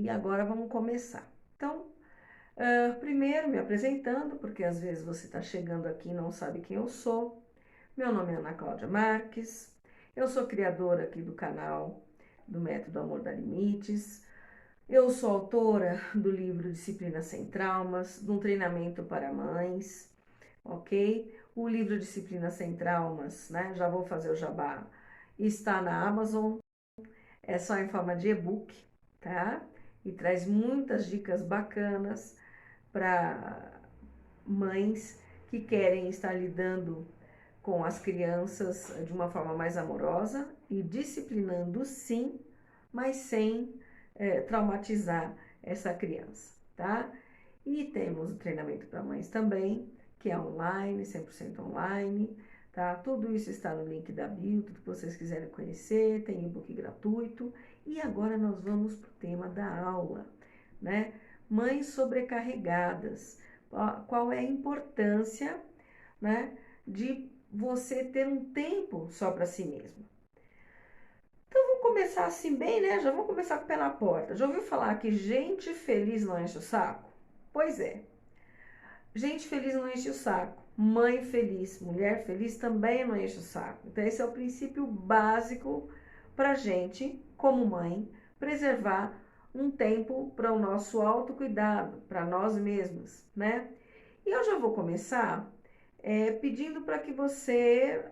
E agora vamos começar. Então, primeiro me apresentando, porque às vezes você está chegando aqui e não sabe quem eu sou. Meu nome é Ana Cláudia Marques, eu sou criadora aqui do canal do Método Amor Dá Limites. Eu sou autora do livro Disciplina Sem Traumas, de um treinamento para mães, ok? O livro Disciplina Sem Traumas, né? Já vou fazer o jabá, está na Amazon, é só em forma de e-book, tá? E traz muitas dicas bacanas para mães que querem estar lidando com as crianças de uma forma mais amorosa e disciplinando sim, mas sem traumatizar essa criança, tá? E temos o treinamento para mães também, que é online, 100% online, tá? Tudo isso está no link da bio, tudo que vocês quiserem conhecer, tem e-book gratuito. E agora nós vamos para o tema da aula, né? Mães sobrecarregadas. Qual é a importância, né, de você ter um tempo só para si mesmo? Então vamos começar assim bem, né? Já vamos começar com o pé na porta. Já ouviu falar que gente feliz não enche o saco? Pois é, gente feliz não enche o saco. Mãe feliz, mulher feliz também não enche o saco. Então esse é o princípio básico para gente, como mãe, preservar um tempo para o nosso autocuidado, para nós mesmas, né? E eu já vou começar pedindo para que você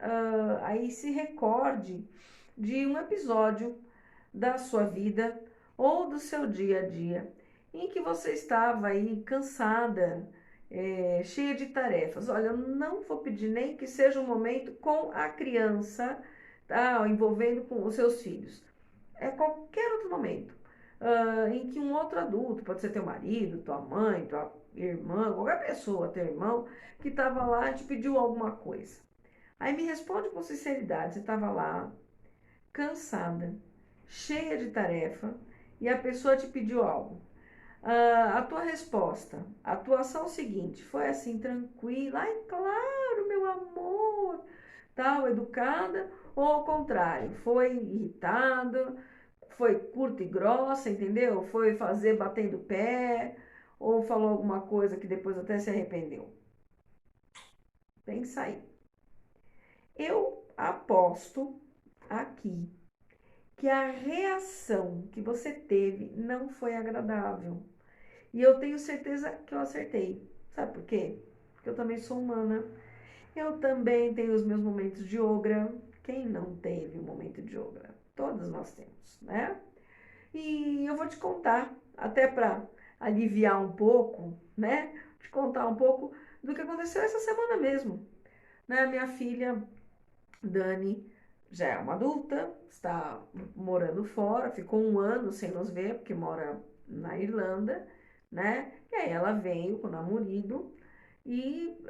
aí se recorde de um episódio da sua vida ou do seu dia a dia em que você estava aí cansada, cheia de tarefas. Olha, eu não vou pedir nem que seja um momento com a criança, tá? Envolvendo com os seus filhos. É qualquer outro momento em que um outro adulto, pode ser teu marido, tua mãe, tua irmã, qualquer pessoa, teu irmão, que estava lá e te pediu alguma coisa. Aí me responde com sinceridade, você estava lá cansada, cheia de tarefa, e a pessoa te pediu algo. A tua resposta, a tua ação seguinte foi assim, tranquila, ai, claro, meu amor, tal, educada, ou ao contrário, foi irritada, foi curta e grossa, entendeu? Foi fazer batendo o pé, ou falou alguma coisa que depois até se arrependeu. Pensa aí. Eu aposto aqui que a reação que você teve não foi agradável. E eu tenho certeza que eu acertei. Sabe por quê? Porque eu também sou humana. Eu também tenho os meus momentos de ogra. Quem não teve um momento de ogra? Todos nós temos, né? E eu vou te contar, até para aliviar um pouco, né? Te contar um pouco do que aconteceu essa semana mesmo. Né? Minha filha Dani já é uma adulta, está morando fora, ficou um ano sem nos ver, porque mora na Irlanda, né? E aí ela veio com o namorado e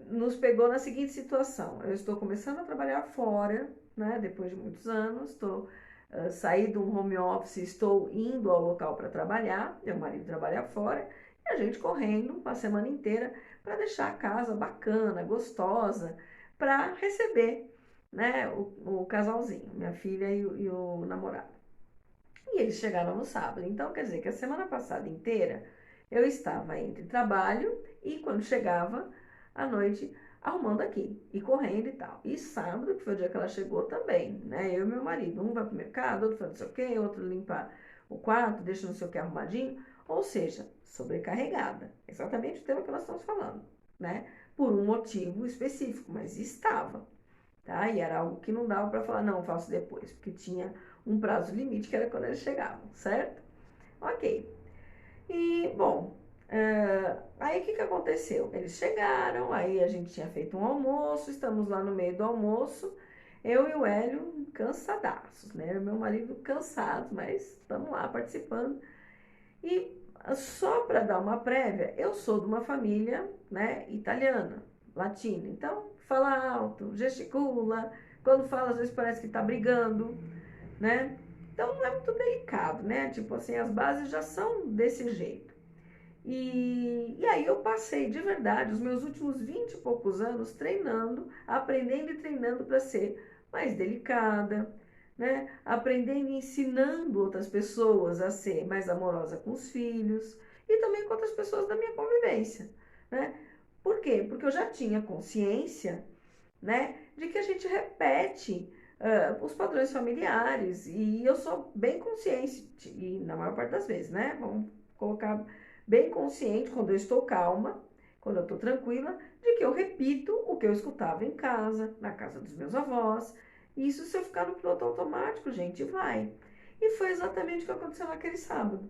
nos pegou na seguinte situação. Eu estou começando a trabalhar fora, né? Depois de muitos anos, saí de um home office, estou indo ao local para trabalhar, meu marido trabalha fora, e a gente correndo uma semana inteira para deixar a casa bacana, gostosa, para receber, né, o casalzinho, minha filha e o namorado. E eles chegaram no sábado. Então, quer dizer que a semana passada inteira eu estava entre trabalho e quando chegava à noite arrumando aqui e correndo e tal. E sábado, que foi o dia que ela chegou também, né? Eu e meu marido, um vai pro mercado, outro faz não sei o quê, outro limpa o quarto, deixa não sei o que arrumadinho. Ou seja, sobrecarregada. Exatamente o tema que nós estamos falando, né? Por um motivo específico, mas estava, tá? E era algo que não dava para falar, não, faço depois, porque tinha um prazo limite que era quando eles chegavam, certo? Ok. E, bom, aí o que aconteceu? Eles chegaram, aí a gente tinha feito um almoço, estamos lá no meio do almoço, eu e o Hélio cansadaços, né? Meu marido cansado, mas estamos lá participando. E só para dar uma prévia, eu sou de uma família, né, italiana, latina. Então, fala alto, gesticula, quando fala às vezes parece que está brigando, né? Então não é muito delicado, né? Tipo assim, as bases já são desse jeito. E aí eu passei de verdade os meus últimos 20 e poucos anos treinando, aprendendo e treinando para ser mais delicada, né? Aprendendo e ensinando outras pessoas a ser mais amorosa com os filhos e também com outras pessoas da minha convivência, né? Por quê? Porque eu já tinha consciência, né, de que a gente repete os padrões familiares e eu sou bem consciente, e na maior parte das vezes, né? Vamos colocar bem consciente quando eu estou calma, quando eu estou tranquila, de que eu repito o que eu escutava em casa, na casa dos meus avós. Isso se eu ficar no piloto automático, gente, vai. E foi exatamente o que aconteceu naquele sábado.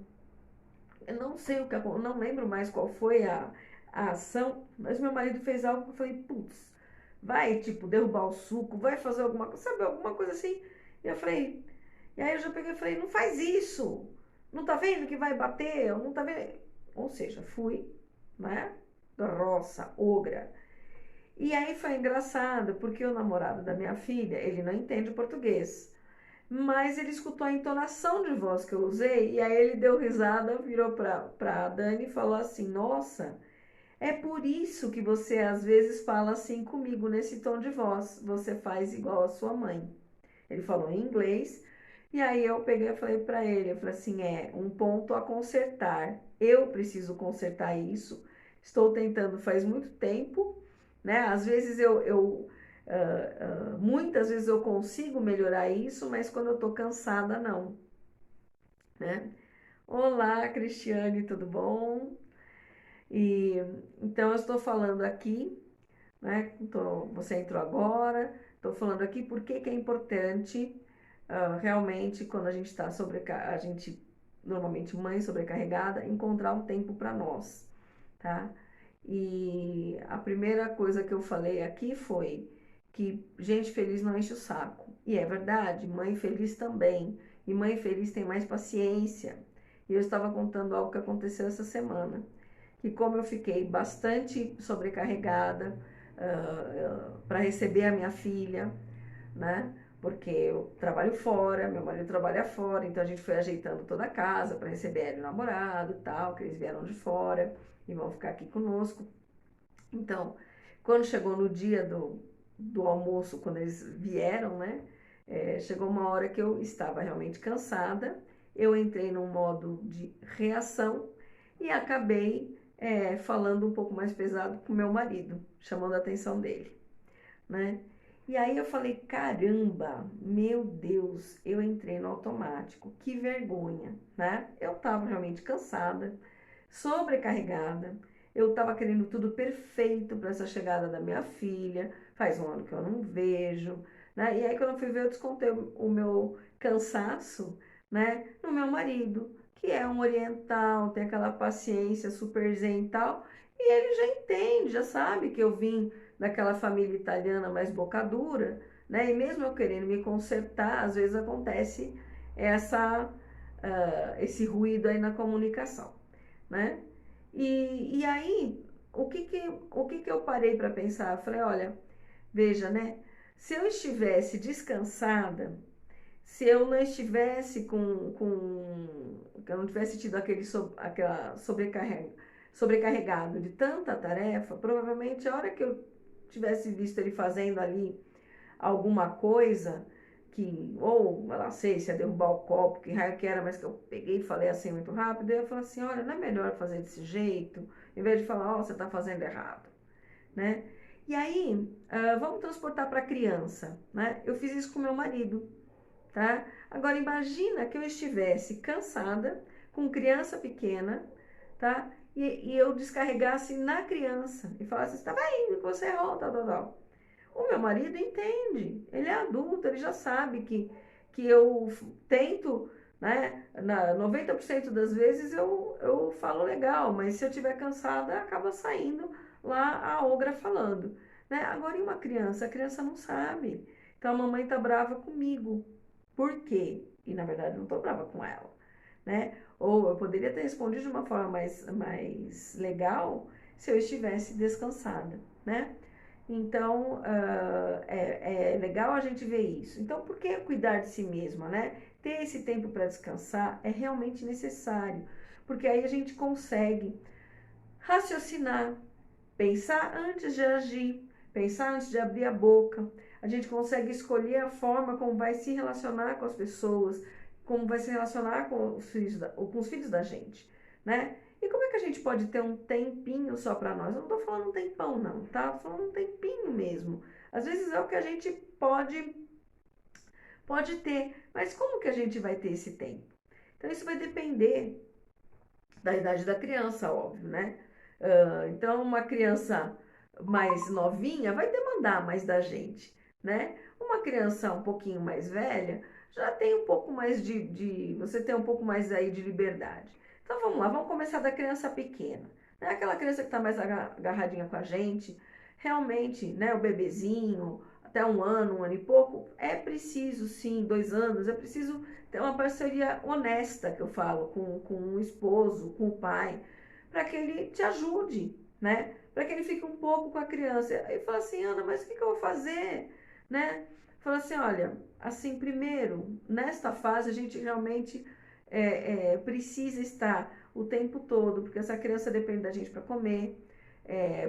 Eu não sei o que aconteceu, não lembro mais qual foi a ação, mas meu marido fez algo que eu falei, putz, vai, tipo, derrubar o suco, vai fazer alguma coisa, sabe, alguma coisa assim. E eu falei, e aí eu já peguei e falei, não faz isso, não tá vendo que vai bater, não tá vendo? Ou seja, fui, né, roça, ogra. E aí foi engraçado, porque o namorado da minha filha, ele não entende português, mas ele escutou a entonação de voz que eu usei, e aí ele deu risada, virou pra Dani e falou assim, nossa, é por isso que você às vezes fala assim comigo nesse tom de voz. Você faz igual a sua mãe. Ele falou em inglês. E aí eu peguei e falei para ele, eu falei assim, é um ponto a consertar. Eu preciso consertar isso. Estou tentando faz muito tempo, né? Às vezes muitas vezes eu consigo melhorar isso, mas quando eu tô cansada, não, né? Olá, Cristiane, tudo bom? E então eu estou falando aqui, né? Você entrou agora, estou falando aqui porque que é importante realmente quando a gente está a gente normalmente mãe sobrecarregada, encontrar um tempo para nós, tá? E a primeira coisa que eu falei aqui foi que gente feliz não enche o saco. E é verdade, mãe feliz também. E mãe feliz tem mais paciência. E eu estava contando algo que aconteceu essa semana que como eu fiquei bastante sobrecarregada para receber a minha filha, né? Porque eu trabalho fora, meu marido trabalha fora, então a gente foi ajeitando toda a casa para receber ele, o namorado e tal, que eles vieram de fora e vão ficar aqui conosco. Então, quando chegou no dia do almoço, quando eles vieram, né? Chegou uma hora que eu estava realmente cansada, eu entrei num modo de reação e acabei falando um pouco mais pesado com meu marido, chamando a atenção dele, né? E aí eu falei, caramba, meu Deus, eu entrei no automático, que vergonha, né? Eu tava realmente cansada, sobrecarregada, eu tava querendo tudo perfeito para essa chegada da minha filha, faz um ano que eu não vejo, né? E aí quando eu fui ver, eu descontei o meu cansaço, né, no meu marido, que é um oriental, tem aquela paciência super zen e tal, e ele já entende, já sabe que eu vim daquela família italiana mais boca dura, né? E mesmo eu querendo me consertar, às vezes acontece esse ruído aí na comunicação, né? E aí, o que eu parei para pensar? Eu falei, olha, veja, né? Se eu estivesse descansada, se eu não estivesse que eu não tivesse tido aquela sobrecarregado de tanta tarefa, provavelmente a hora que eu tivesse visto ele fazendo ali alguma coisa que, ou eu não sei se ia derrubar o copo, que raio que era, mas que eu peguei e falei assim muito rápido, eu falei assim, olha, não é melhor fazer desse jeito, em vez de falar, ó, você tá fazendo errado, né? E aí, vamos transportar para a criança, né? Eu fiz isso com meu marido, tá? Agora imagina que eu estivesse cansada, com criança pequena, tá? E eu descarregasse na criança e falasse, você estava indo, você errou, tal, tal, tal. O meu marido entende, ele é adulto, ele já sabe que eu tento, né? 90% das vezes eu falo legal, mas se eu estiver cansada, acaba saindo lá a ogra falando, né? Agora, e uma criança? A criança não sabe. Então a mamãe tá brava comigo. Por quê? E na verdade eu não tô brava com ela, né? Ou eu poderia ter respondido de uma forma mais legal se eu estivesse descansada, né? Então, é legal a gente ver isso. Então, por que cuidar de si mesma, né? Ter esse tempo para descansar é realmente necessário, porque aí a gente consegue raciocinar, pensar antes de agir, pensar antes de abrir a boca. a gente consegue escolher a forma como vai se relacionar com as pessoas, como vai se relacionar com os filhos da gente, né? E como é que a gente pode ter um tempinho só para nós? Eu não tô falando um tempão não, tá? Tô falando um tempinho mesmo. Às vezes é o que a gente pode ter, mas como que a gente vai ter esse tempo? Então isso vai depender da idade da criança, óbvio, né? Então uma criança mais novinha vai demandar mais da gente, né? Uma criança um pouquinho mais velha já tem um pouco mais você tem um pouco mais aí de liberdade. Então vamos lá, vamos começar da criança pequena, né? Aquela criança que está mais agarradinha com a gente, realmente, né? O bebezinho, até um ano e pouco, é preciso sim, 2 anos, é preciso ter uma parceria honesta, que eu falo, com o esposo, com o pai, para que ele te ajude, né? Para que ele fique um pouco com a criança. Aí fala assim, Ana, mas o que eu vou fazer, né? Fala assim, olha, assim, primeiro, nesta fase a gente realmente precisa estar o tempo todo, porque essa criança depende da gente para comer,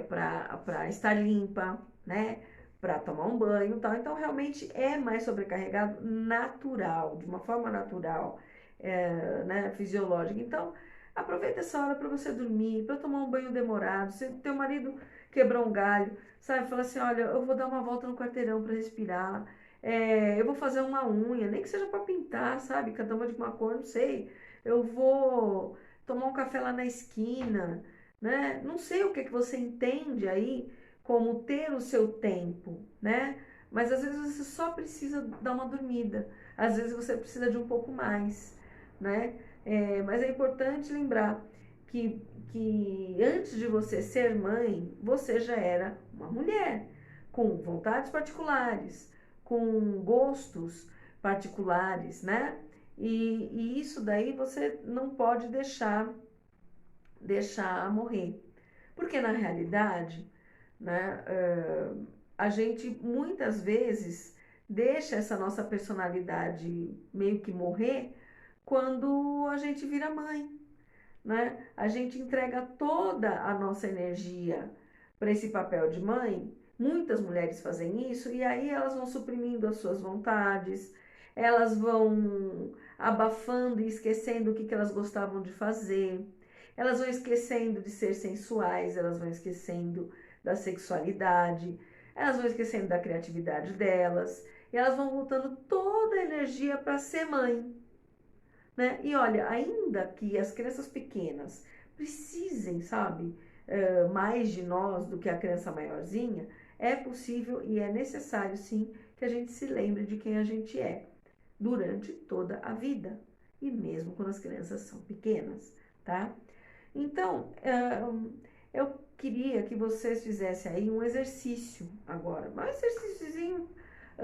para estar limpa, né? Para tomar um banho e tal. Então, realmente é mais sobrecarregado natural, de uma forma natural, né? Fisiológica. Então, aproveita essa hora para você dormir, para tomar um banho demorado. Se teu marido quebrou um galho, sabe? Fala assim, olha, eu vou dar uma volta no quarteirão para respirar. Eu vou fazer uma unha, nem que seja para pintar, sabe? Cada uma de uma cor, não sei. Eu vou tomar um café lá na esquina, né? Não sei o que você entende aí como ter o seu tempo, né? Mas às vezes você só precisa dar uma dormida, às vezes você precisa de um pouco mais, né? Mas é importante lembrar que antes de você ser mãe, você já era uma mulher, com vontades particulares, com gostos particulares, né? E isso daí você não pode deixar morrer. Porque na realidade, né, a gente muitas vezes deixa essa nossa personalidade meio que morrer quando a gente vira mãe, né? A gente entrega toda a nossa energia para esse papel de mãe. Muitas mulheres fazem isso e aí elas vão suprimindo as suas vontades, elas vão abafando e esquecendo o que elas gostavam de fazer, elas vão esquecendo de ser sensuais, elas vão esquecendo da sexualidade, elas vão esquecendo da criatividade delas e elas vão voltando toda a energia para ser mãe. Né? E olha, ainda que as crianças pequenas precisem, sabe, mais de nós do que a criança maiorzinha, é possível e é necessário sim que a gente se lembre de quem a gente é durante toda a vida e mesmo quando as crianças são pequenas, tá? Então, eu queria que vocês fizessem aí um exercício agora, um exercíciozinho,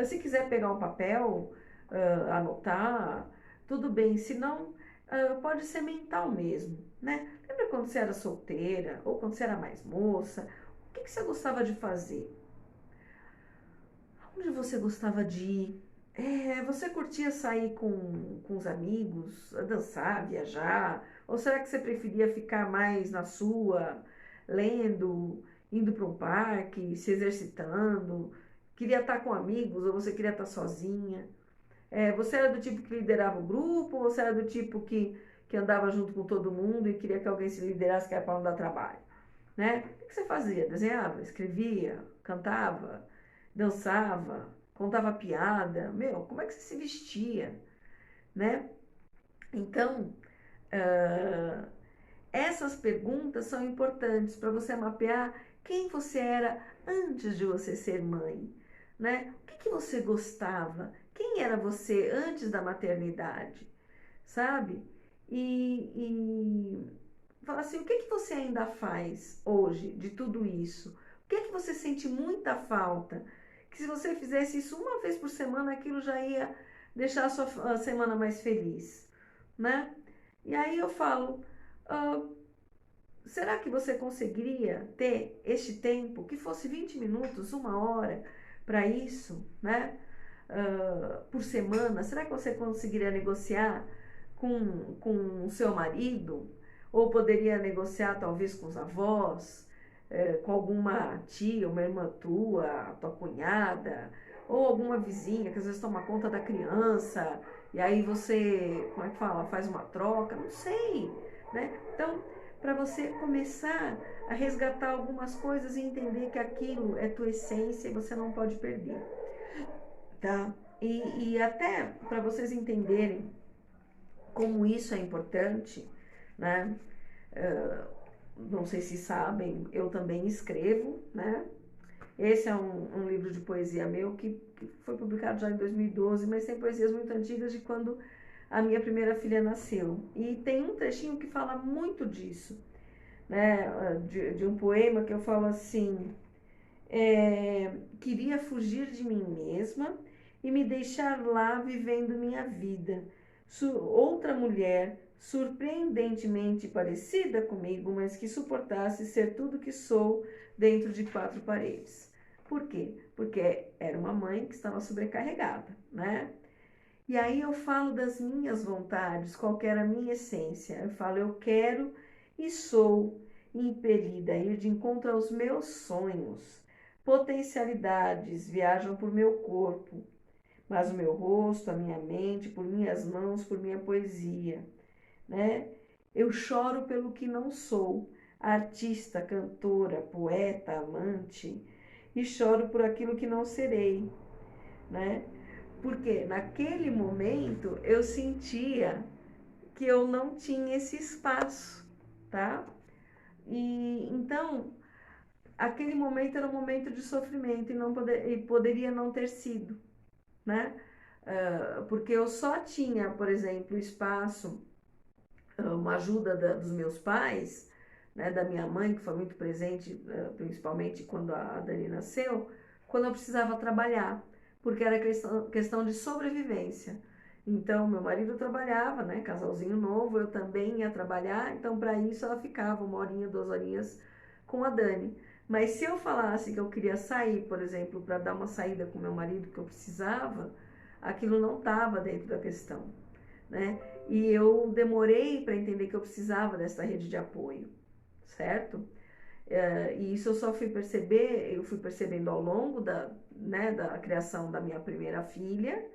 se quiser pegar um papel, anotar, tudo bem, se não, pode ser mental mesmo, né? Lembra quando você era solteira ou quando você era mais moça? O que você gostava de fazer? Onde você gostava de ir? Você curtia sair com os amigos, dançar, viajar? Ou será que você preferia ficar mais na sua, lendo, indo para um parque, se exercitando? Queria estar com amigos ou você queria estar sozinha? Você era do tipo que liderava o grupo, ou você era do tipo que andava junto com todo mundo e queria que alguém se liderasse, que era para não dar trabalho, né? O que você fazia? Desenhava, escrevia, cantava, dançava, contava piada? Meu, como é que você se vestia, né? Então, uh, essas perguntas são importantes para você mapear quem você era antes de você ser mãe, né? O que você gostava? Quem era você antes da maternidade, sabe? E fala assim, o que você ainda faz hoje de tudo isso? O que você sente muita falta? Que se você fizesse isso uma vez por semana, aquilo já ia deixar a sua semana mais feliz, né? E aí eu falo, será que você conseguiria ter este tempo, que fosse 20 minutos, 1 hora, para isso, né? Por semana? Será que você conseguiria negociar com o seu marido? Ou poderia negociar talvez com os avós, com alguma tia, uma irmã tua cunhada, ou alguma vizinha que às vezes toma conta da criança, e aí você, como é que fala, faz uma troca, não sei, né? Então, para você começar a resgatar algumas coisas e entender que aquilo é tua essência e você não pode perder, tá? E até para vocês entenderem como isso é importante, né? Não sei se sabem, eu também escrevo, né? Esse é um livro de poesia meu que foi publicado já em 2012, mas tem poesias muito antigas de quando a minha primeira filha nasceu. E tem um trechinho que fala muito disso, né? De um poema que eu falo assim: queria fugir de mim mesma e me deixar lá vivendo minha vida. Outra mulher, surpreendentemente parecida comigo, mas que suportasse ser tudo que sou dentro de quatro paredes. Por quê? Porque era uma mãe que estava sobrecarregada, né? E aí eu falo das minhas vontades, qual era a minha essência. Eu falo, eu quero e sou impelida a ir de encontro aos meus sonhos. Potencialidades viajam por meu corpo, mas o meu rosto, a minha mente, por minhas mãos, por minha poesia, né? Eu choro pelo que não sou, artista, cantora, poeta, amante, e choro por aquilo que não serei, né? Porque naquele momento eu sentia que eu não tinha esse espaço, tá? E então aquele momento era um momento de sofrimento e poderia não ter sido, né? Porque eu só tinha, por exemplo, espaço, uma ajuda dos meus pais, né, da minha mãe, que foi muito presente, principalmente quando a Dani nasceu, quando eu precisava trabalhar, porque era questão de sobrevivência. Então, meu marido trabalhava, né, casalzinho novo, eu também ia trabalhar, então para isso ela ficava 1 horinha, 2 horinhas com a Dani. Mas se eu falasse que eu queria sair, por exemplo, para dar uma saída com meu marido que eu precisava, aquilo não estava dentro da questão, né? E eu demorei para entender que eu precisava dessa rede de apoio, certo? E isso eu só fui perceber, eu fui percebendo ao longo da criação da minha primeira filha,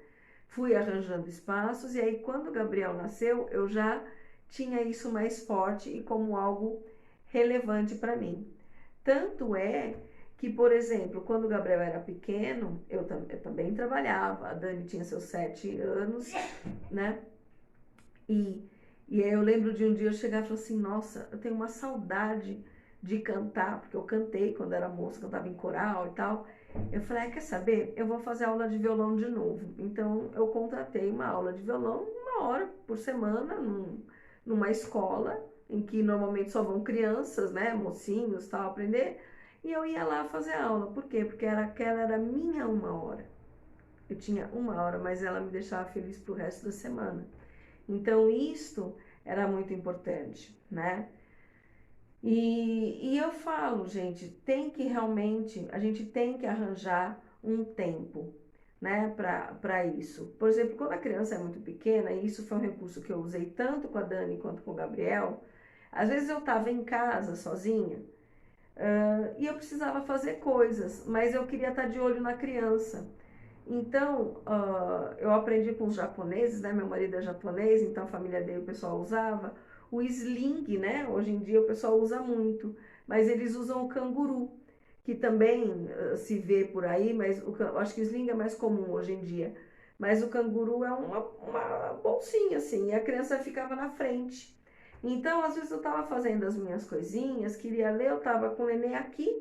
fui arranjando espaços, e aí quando o Gabriel nasceu, eu já tinha isso mais forte e como algo relevante para mim. Tanto é que, por exemplo, quando o Gabriel era pequeno, eu também trabalhava, a Dani tinha seus 7 anos, né? E, e aí eu lembro de um dia eu chegar e falar assim, nossa, eu tenho uma saudade de cantar, porque eu cantei quando era moça, cantava em coral e tal. Eu falei, quer saber? Eu vou fazer aula de violão de novo. Então eu contratei uma aula de violão 1 hora por semana numa escola em que normalmente só vão crianças, né, mocinhos, tal, aprender. E eu ia lá fazer aula. Por quê? Porque aquela era a minha 1 hora. Eu tinha 1 hora, mas ela me deixava feliz pro resto da semana. Então, isto era muito importante, né? E eu falo, gente, a gente tem que arranjar um tempo, né, para isso. Por exemplo, quando a criança é muito pequena, e isso foi um recurso que eu usei tanto com a Dani quanto com o Gabriel, às vezes eu estava em casa sozinha, e eu precisava fazer coisas, mas eu queria estar de olho na criança. Então, eu aprendi com os japoneses, né? Meu marido é japonês, então a família dele, o pessoal usava o sling, né? Hoje em dia o pessoal usa muito, mas eles usam o canguru, que também se vê por aí, mas eu acho que o sling é mais comum hoje em dia. Mas o canguru é uma bolsinha, assim, e a criança ficava na frente. Então, às vezes eu estava fazendo as minhas coisinhas, queria ler, eu estava com o neném aqui,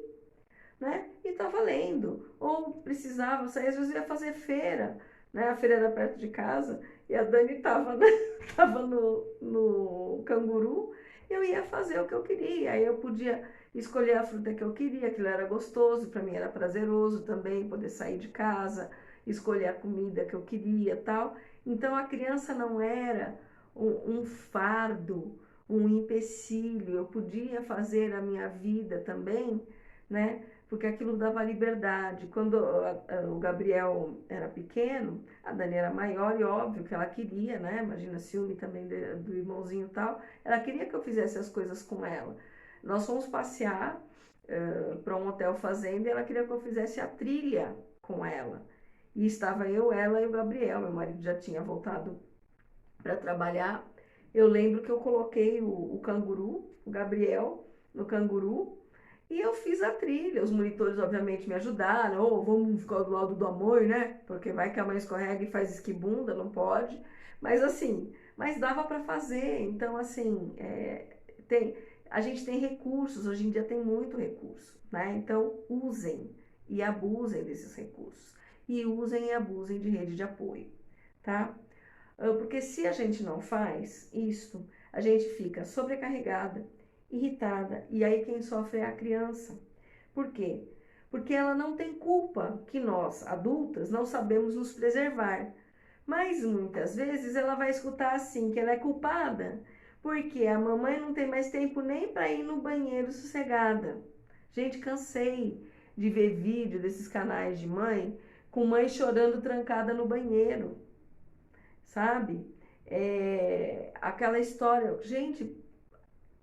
né? E estava lendo. Ou precisava sair, às vezes ia fazer feira, né? A feira era perto de casa e a Dani estava, né? Tava no canguru. Eu ia fazer o que eu queria. Aí eu podia escolher a fruta que eu queria, aquilo era gostoso, para mim era prazeroso também poder sair de casa, escolher a comida que eu queria, tal. Então a criança não era um fardo, um empecilho. Eu podia fazer a minha vida também, né? Porque aquilo dava liberdade. Quando o Gabriel era pequeno, a Dani era maior e óbvio que ela queria, né? Imagina ciúme também do irmãozinho e tal. Ela queria que eu fizesse as coisas com ela. Nós fomos passear para um hotel fazenda e ela queria que eu fizesse a trilha com ela. E estava eu, ela e o Gabriel. Meu marido já tinha voltado para trabalhar. Eu lembro que eu coloquei o canguru, o Gabriel, no canguru, e eu fiz a trilha. Os monitores, obviamente, me ajudaram. Ou vamos ficar do lado do amor, né? Porque vai que a mãe escorrega e faz esquibunda, não pode. Mas assim, mas dava para fazer. Então, assim, tem, a gente tem recursos, hoje em dia tem muito recurso, né? Então, usem e abusem desses recursos. E usem e abusem de rede de apoio, tá? Porque se a gente não faz isso, a gente fica sobrecarregada, irritada, e aí quem sofre é a criança. Por quê? Porque ela não tem culpa que nós, adultas, não sabemos nos preservar. Mas muitas vezes ela vai escutar assim, que ela é culpada, porque a mamãe não tem mais tempo nem para ir no banheiro sossegada. Gente, cansei de ver vídeo desses canais de mãe com mãe chorando trancada no banheiro, sabe? Aquela história, gente,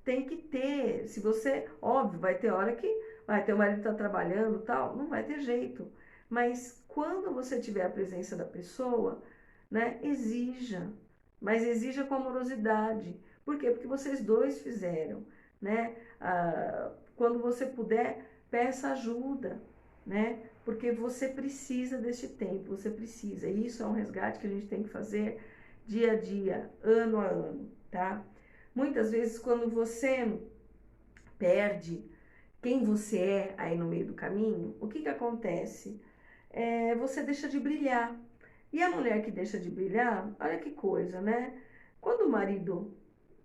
tem que ter, se você, óbvio, vai ter hora que vai ter o marido tá trabalhando, tal, não vai ter jeito. Mas quando você tiver a presença da pessoa, né, exija, mas exija com amorosidade. Por quê? Porque vocês dois fizeram, né? Quando você puder, peça ajuda, né? Porque você precisa deste tempo, você precisa. E isso é um resgate que a gente tem que fazer dia a dia, ano a ano, tá? Muitas vezes, quando você perde quem você é aí no meio do caminho, o que que acontece? Você deixa de brilhar. E a mulher que deixa de brilhar, olha que coisa, né? Quando o marido,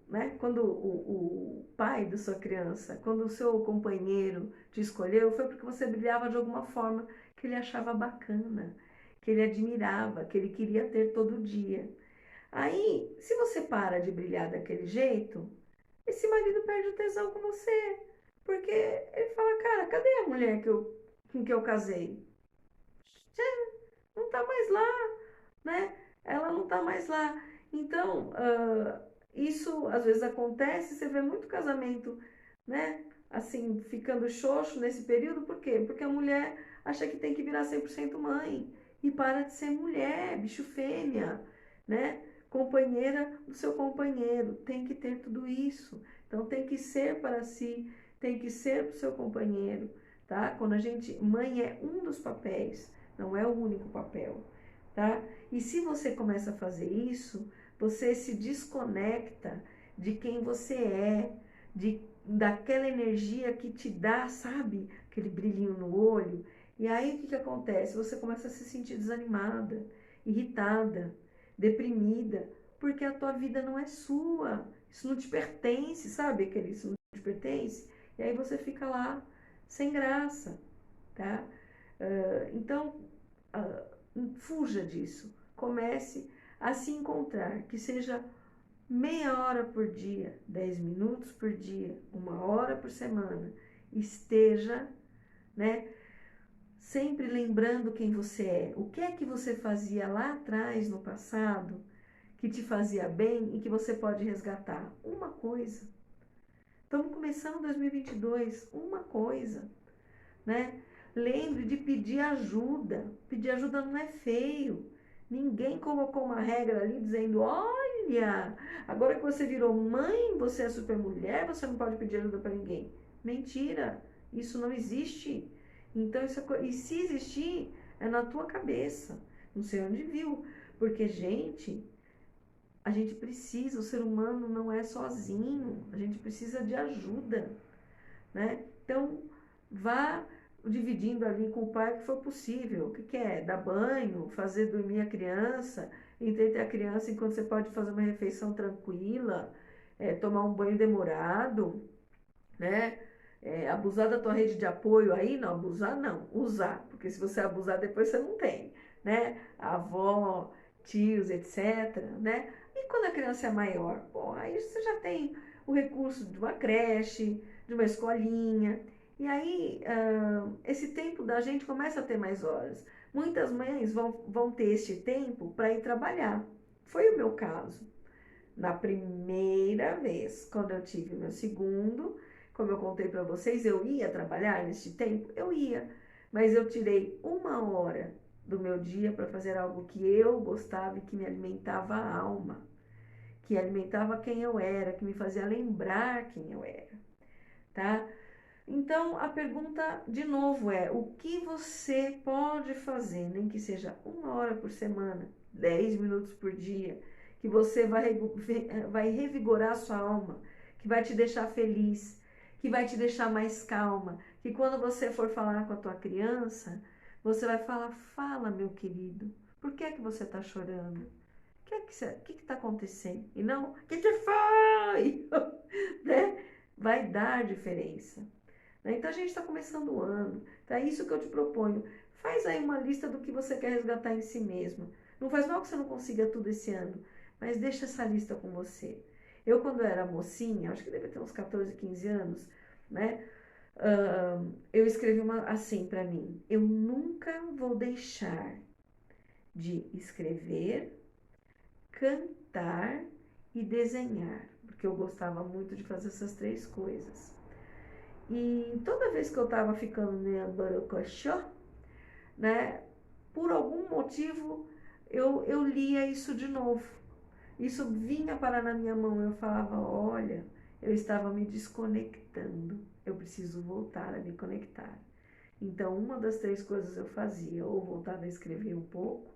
né? Quando o pai da sua criança, quando o seu companheiro te escolheu, foi porque você brilhava de alguma forma que ele achava bacana, que ele admirava, que ele queria ter todo dia. Aí, se você para de brilhar daquele jeito, esse marido perde o tesão com você. Porque ele fala, cara, cadê a mulher com que eu casei? Não tá mais lá, né? Ela não tá mais lá. Então, isso às vezes acontece, você vê muito casamento, né? Assim, ficando xoxo nesse período, por quê? Porque a mulher acha que tem que virar 100% mãe e para de ser mulher, bicho fêmea, né? Companheira do seu companheiro, tem que ter tudo isso. Então, tem que ser para si, tem que ser para o seu companheiro, tá? Quando a gente, mãe é um dos papéis, não é o único papel, tá? E se você começa a fazer isso, você se desconecta de quem você é, daquela energia que te dá, sabe, aquele brilhinho no olho. E aí o que que acontece? Você começa a se sentir desanimada, irritada, deprimida, porque a tua vida não é sua. Isso não te pertence, sabe? Aquele isso não te pertence. E aí você fica lá sem graça, tá? Então, fuja disso. Comece a se encontrar, que seja meia hora por dia, 10 minutos por dia, uma hora por semana. Esteja, né, sempre lembrando quem você é. O que é que você fazia lá atrás, no passado, que te fazia bem e que você pode resgatar? Uma coisa. Estamos começando 2022, uma coisa, né? Lembre de pedir ajuda. Pedir ajuda não é feio. Ninguém colocou uma regra ali dizendo: olha, agora que você virou mãe, você é super mulher, você não pode pedir ajuda para ninguém. Mentira, isso não existe. Então, e se existir, é na tua cabeça. Não sei onde viu. Porque, gente, a gente precisa, o ser humano não é sozinho. A gente precisa de ajuda, né? Então, vá dividindo ali com o pai o que for possível. O que que é? Dar banho, fazer dormir a criança, entreter a criança enquanto você pode fazer uma refeição tranquila, tomar um banho demorado, né? Abusar da tua rede de apoio aí, não, abusar não, usar, porque se você abusar depois você não tem, né? A avó, tios, etc, né? E quando a criança é maior, bom, aí você já tem o recurso de uma creche, de uma escolinha, e aí esse tempo da gente começa a ter mais horas. Muitas mães vão ter este tempo para ir trabalhar. Foi o meu caso. Na primeira vez, quando eu tive meu segundo, como eu contei para vocês, eu ia trabalhar neste tempo? Eu ia, mas eu tirei uma hora do meu dia para fazer algo que eu gostava e que me alimentava a alma, que alimentava quem eu era, que me fazia lembrar quem eu era, tá? Então, a pergunta de novo é: o que você pode fazer, nem que seja 1 hora por semana, 10 minutos por dia, que você vai revigorar a sua alma, que vai te deixar feliz, que vai te deixar mais calma, que quando você for falar com a tua criança, você vai falar: fala, meu querido, por que é que você está chorando? O que está acontecendo? E não, o que foi? Né? Vai dar diferença. Então a gente está começando o ano, tá? É isso que eu te proponho. Faz aí uma lista do que você quer resgatar em si mesma. Não faz mal que você não consiga tudo esse ano, mas deixa essa lista com você. Eu, quando era mocinha, acho que deve ter uns 14, 15 anos, né? Eu escrevi assim para mim: eu nunca vou deixar de escrever, cantar e desenhar, porque eu gostava muito de fazer essas 3 coisas. E toda vez que eu tava ficando meio borocochô, né, por algum motivo eu lia isso de novo. Isso vinha parar na minha mão, eu falava: olha, eu estava me desconectando, eu preciso voltar a me conectar. Então, uma das 3 coisas eu fazia: ou voltava a escrever um pouco,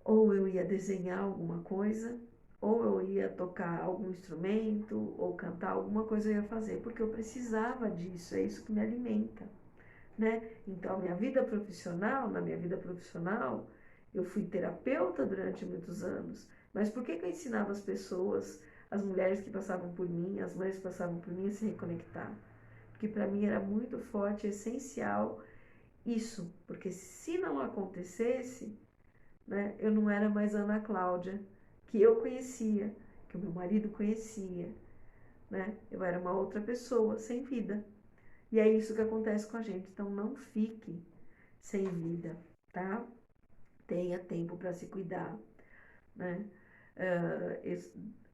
ou eu ia desenhar alguma coisa, ou eu ia tocar algum instrumento, ou cantar alguma coisa eu ia fazer, porque eu precisava disso, é isso que me alimenta, né? Então, na minha vida profissional, eu fui terapeuta durante muitos anos, mas por que que eu ensinava as pessoas, as mulheres que passavam por mim, as mães que passavam por mim a se reconectar? Porque para mim era muito forte, essencial isso, porque se não acontecesse, né, eu não era mais Ana Cláudia, que eu conhecia, que o meu marido conhecia, né? Eu era uma outra pessoa, sem vida. E é isso que acontece com a gente. Então, não fique sem vida, tá? Tenha tempo para se cuidar, né?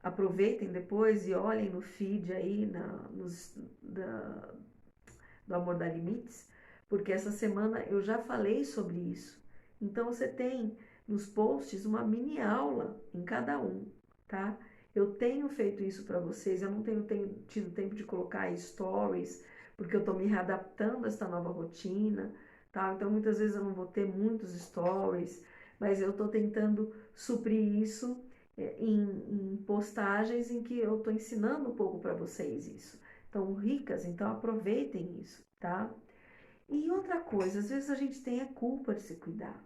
Aproveitem depois e olhem no feed aí, do Amor Dá Limites, porque essa semana eu já falei sobre isso. Então, você tem nos posts uma mini aula em cada um, tá? Eu tenho feito isso para vocês, eu não tenho tido tempo de colocar stories, porque eu estou me readaptando a essa nova rotina, tá? Então, muitas vezes eu não vou ter muitos stories, mas eu estou tentando suprir isso em postagens em que eu estou ensinando um pouco para vocês isso. Então, ricas, então aproveitem isso, tá? E outra coisa, às vezes a gente tem a culpa de se cuidar.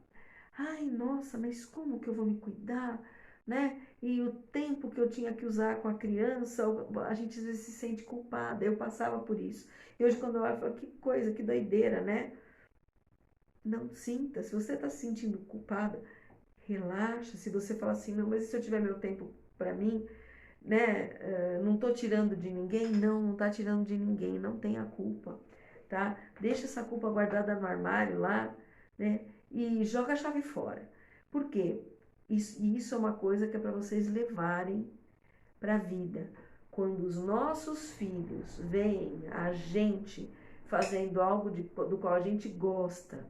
Ai, nossa, mas como que eu vou me cuidar, né? E o tempo que eu tinha que usar com a criança, a gente às vezes se sente culpada. Eu passava por isso. E hoje quando eu olho, eu falo: que coisa, que doideira, né? Não sinta. Se você está se sentindo culpada, relaxa. Se você fala assim: não, mas e se eu tiver meu tempo para mim, né? Não tô tirando de ninguém? Não tá tirando de ninguém. Não tenha culpa, tá? Deixa essa culpa guardada no armário lá, né? E joga a chave fora. Por quê? Isso é uma coisa que é para vocês levarem para a vida. Quando os nossos filhos veem a gente fazendo algo do qual a gente gosta,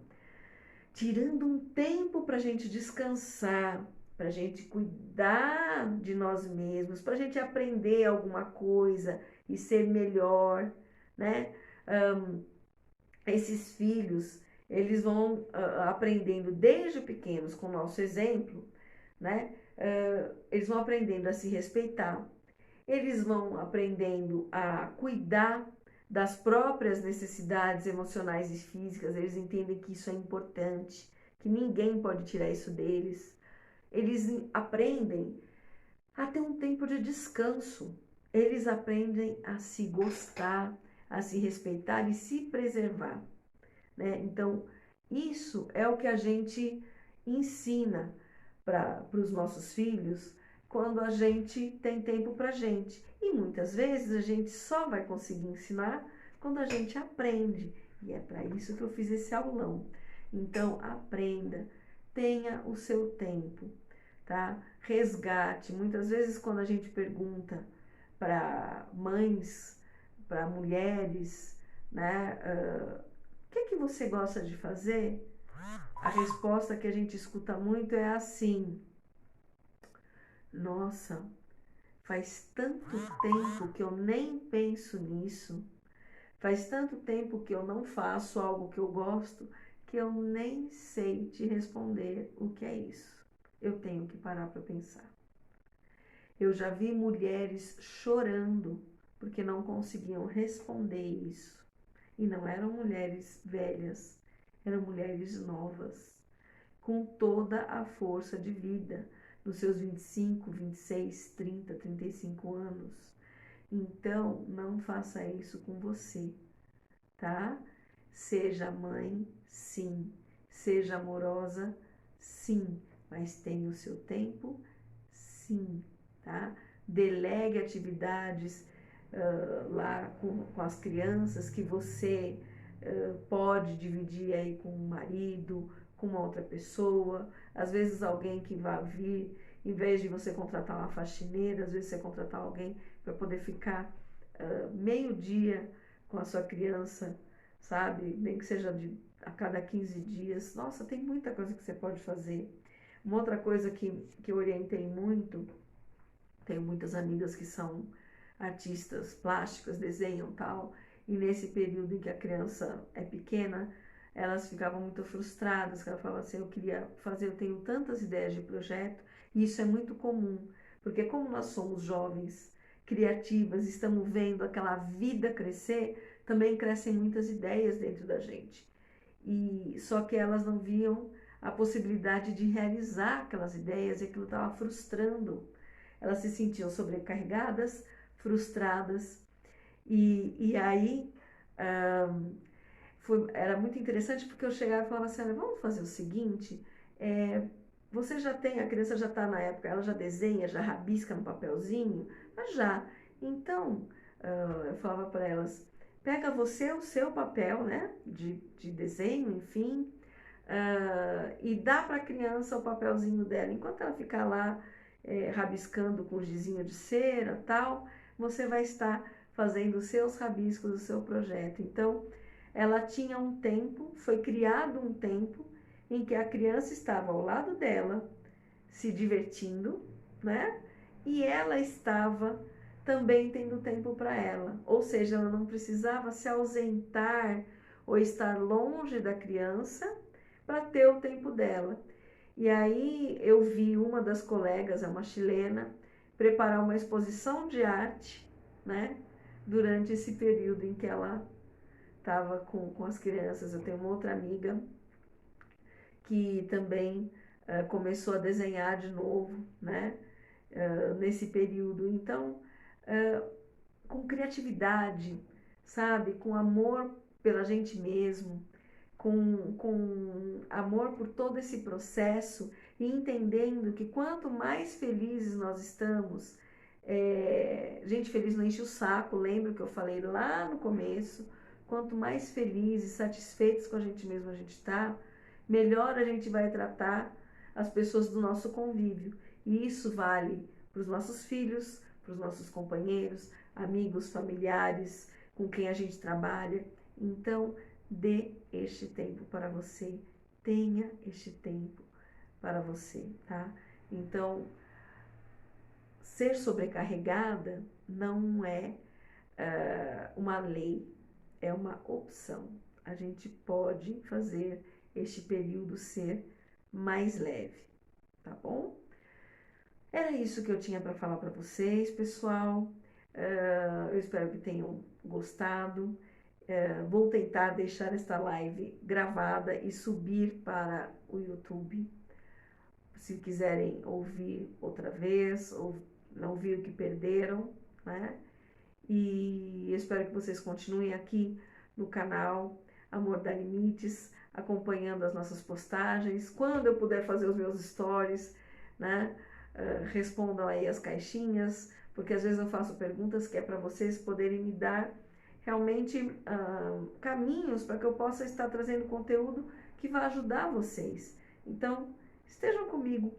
tirando um tempo para a gente descansar, para a gente cuidar de nós mesmos, para a gente aprender alguma coisa e ser melhor, né? Esses filhos, eles vão aprendendo desde pequenos com o nosso exemplo, né? Eles vão aprendendo a se respeitar, eles vão aprendendo a cuidar das próprias necessidades emocionais e físicas, eles entendem que isso é importante, que ninguém pode tirar isso deles. Eles aprendem a ter um tempo de descanso, eles aprendem a se gostar, a se respeitar e se preservar, né? Então, isso é o que a gente ensina para os nossos filhos quando a gente tem tempo para a gente. E muitas vezes a gente só vai conseguir ensinar quando a gente aprende. E é para isso que eu fiz esse aulão. Então, aprenda, tenha o seu tempo, tá? Resgate. Muitas vezes quando a gente pergunta para mães, para mulheres, né? O que é que você gosta de fazer? a resposta que a gente escuta muito é assim: nossa, faz tanto tempo que eu nem penso nisso, faz tanto tempo que eu não faço algo que eu gosto, que eu nem sei te responder o que é isso. Eu tenho que parar para pensar. Eu já vi mulheres chorando porque não conseguiam responder isso. E não eram mulheres velhas, eram mulheres novas, com toda a força de vida, nos seus 25, 26, 30, 35 anos. Então, não faça isso com você, tá? Seja mãe, sim. Seja amorosa, sim. Mas tenha o seu tempo, sim, tá? Delegue atividades lá com as crianças que você pode dividir aí com o marido, com uma outra pessoa. Às vezes alguém que vai vir, em vez de você contratar uma faxineira, às vezes você contratar alguém para poder ficar meio dia com a sua criança, sabe? Nem que seja a cada 15 dias. Nossa, tem muita coisa que você pode fazer. Uma outra coisa que eu orientei muito, tenho muitas amigas que são artistas plásticas, desenham tal, e nesse período em que a criança é pequena, elas ficavam muito frustradas, que ela falava assim, eu queria fazer, eu tenho tantas ideias de projeto, e isso é muito comum, porque como nós somos jovens, criativas, estamos vendo aquela vida crescer, também crescem muitas ideias dentro da gente. E só que elas não viam a possibilidade de realizar aquelas ideias e aquilo estava frustrando. Elas se sentiam sobrecarregadas, frustradas e aí era muito interessante porque eu chegava e falava assim, olha, vamos fazer o seguinte, você já tem, a criança já está na época, ela já desenha, já rabisca no papelzinho, mas já. Então, eu falava para elas, pega você o seu papel, né, de desenho, enfim, e dá para a criança o papelzinho dela. Enquanto ela ficar lá rabiscando com gizinho de cera tal, você vai estar fazendo os seus rabiscos, o seu projeto. Então, ela tinha um tempo, foi criado um tempo em que a criança estava ao lado dela, se divertindo, né? E ela estava também tendo tempo para ela. Ou seja, ela não precisava se ausentar ou estar longe da criança para ter o tempo dela. E aí eu vi uma das colegas, é uma chilena, preparar uma exposição de arte, né? Durante esse período em que ela estava com as crianças. Eu tenho uma outra amiga que também começou a desenhar de novo, né? Nesse período. Então, com criatividade, sabe? Com amor pela gente mesmo, com amor por todo esse processo e entendendo que quanto mais felizes nós estamos, gente feliz não enche o saco, lembra que eu falei lá no começo, quanto mais felizes, satisfeitos com a gente mesmo a gente está, melhor a gente vai tratar as pessoas do nosso convívio. E isso vale para os nossos filhos, para os nossos companheiros, amigos, familiares, com quem a gente trabalha. Então, dê este tempo para você, tenha este tempo para você, tá? Então, ser sobrecarregada não é uma lei, é uma opção. A gente pode fazer este período ser mais leve, tá bom? Era isso que eu tinha para falar para vocês, pessoal. Eu espero que tenham gostado. Vou tentar deixar esta live gravada e subir para o YouTube. Se quiserem ouvir outra vez, ou não ouvir o que perderam, né? E espero que vocês continuem aqui no canal Amor Dá Limites, acompanhando as nossas postagens. Quando eu puder fazer os meus stories, né? Respondam aí as caixinhas, porque às vezes eu faço perguntas que é para vocês poderem me dar realmente caminhos para que eu possa estar trazendo conteúdo que vai ajudar vocês. Então, estejam comigo,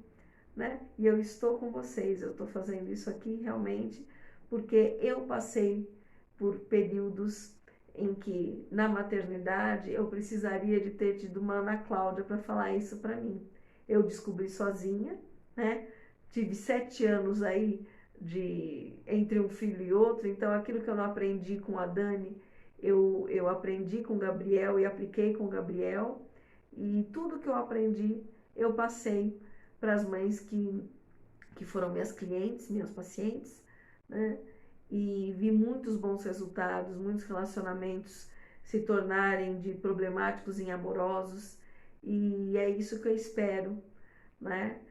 né? E eu estou com vocês, eu estou fazendo isso aqui realmente porque eu passei por períodos em que na maternidade eu precisaria de ter tido uma Ana Cláudia para falar isso para mim. Eu descobri sozinha, né? Tive 7 anos aí entre um filho e outro, então aquilo que eu não aprendi com a Dani, eu aprendi com o Gabriel e apliquei com o Gabriel, e tudo que eu aprendi eu passei para as mães que foram minhas clientes, minhas pacientes, né? E vi muitos bons resultados, muitos relacionamentos se tornarem de problemáticos em amorosos, e é isso que eu espero, né?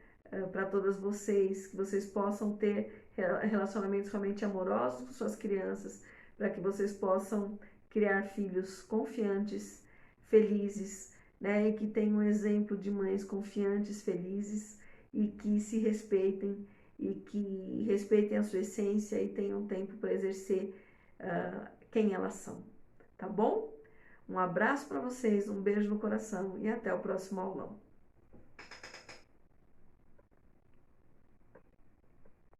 Para todas vocês, que vocês possam ter relacionamentos realmente amorosos com suas crianças, para que vocês possam criar filhos confiantes, felizes, né? E que tenham um exemplo de mães confiantes, felizes e que se respeitem e que respeitem a sua essência e tenham tempo para exercer quem elas são, tá bom? Um abraço para vocês, um beijo no coração e até o próximo aulão.